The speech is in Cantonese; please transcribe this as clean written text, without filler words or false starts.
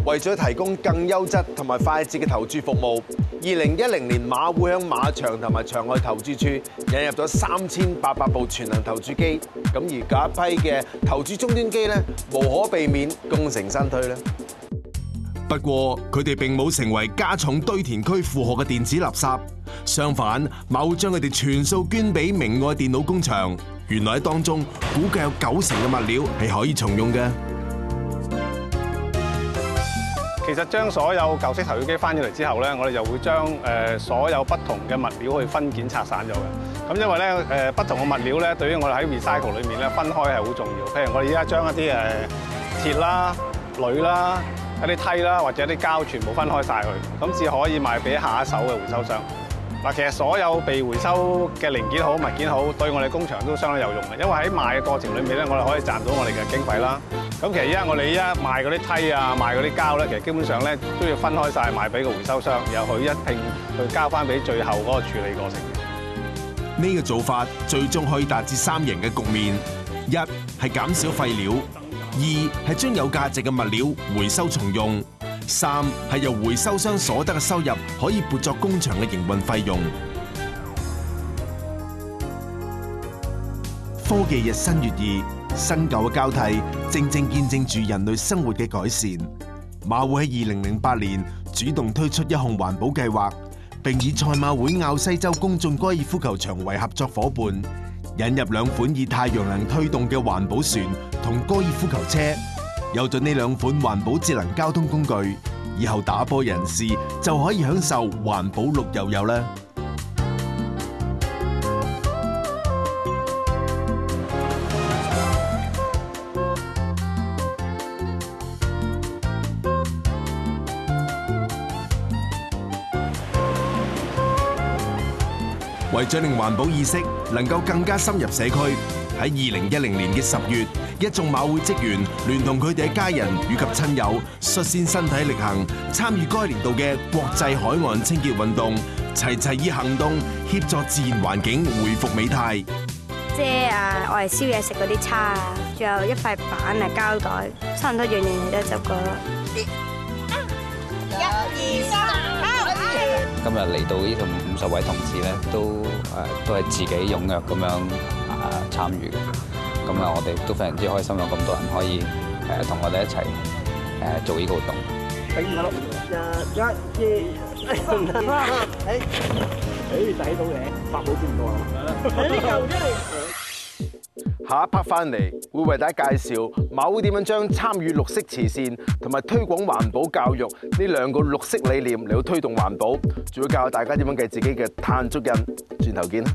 為咗提供更優質同埋快捷嘅投注服務，2010年馬會喺馬場同埋場外投注處引入咗3800部全能投注機。咁而嗰一批嘅投注終端機咧，無可避免功成身退咧。不過佢哋並冇成為加重堆填區負荷嘅電子垃圾，相反，馬會將佢哋全數捐俾明愛電腦工場。原來喺當中估計有90%嘅物料係可以重用嘅。其實將所有舊式投注機翻咗嚟之後咧，我哋就會將所有不同嘅物料去分件拆散咗嘅。咁因為咧不同嘅物料咧，對於我哋喺 recycle 裏面咧分開係好重要。譬如我哋而家將一啲鐵啦、鋁啦、一啲梯啦或者一啲膠全部分開晒佢，咁至可以賣俾下一手嘅回收商。嗱，其實所有被回收嘅零件好、物件好，對我哋工場都相當有用嘅，因為喺賣嘅過程裏面咧，我哋可以賺到我哋嘅經費啦。咁其實而家我哋依家賣嗰啲梯啊、賣嗰啲膠咧，其實基本上咧都要分開晒賣俾個回收商，然後佢一併去交翻俾最後嗰個處理過程。呢個做法最終可以達至3贏嘅局面：一係減少廢料，二係將有價值嘅物料回收重用，三係由回收商所得嘅收入可以撥作工場嘅營運費用。科技日新月異，新舊嘅交替，正正見證住人類生活嘅改善。馬會喺2008年主動推出一項環保計劃，並以賽馬會滘西洲公眾高爾夫球場為合作夥伴，引入2款以太陽能推動嘅環保船同高爾夫球車。有咗呢2款環保智能交通工具，以後打波人士就可以享受環保綠油油啦。為咗令環保意識能夠更加深入社區，喺2010年嘅10月，一眾馬會職員聯同佢哋嘅家人以及親友，率先身體力行參與該年度嘅國際海岸清潔運動，齊以行動協助自然環境恢復美態。遮啊，我哋燒嘢食嗰啲叉啊，仲有一塊板啊、膠袋，差唔多樣嘢都執過啦。1、2、3。今日嚟到呢度50位同事咧，都係自己踴躍咁樣參與嘅。咁啊，我哋都非常之開心，有咁多人可以同我哋一齊做呢個活動。睇到嘅，發冇見唔到啊！下一 part 翻嚟會為大家介紹馬會點樣將參與綠色慈善同埋推廣環保教育呢2個綠色理念嚟到推動環保，仲會教大家點樣計自己嘅碳足印。轉頭見啦！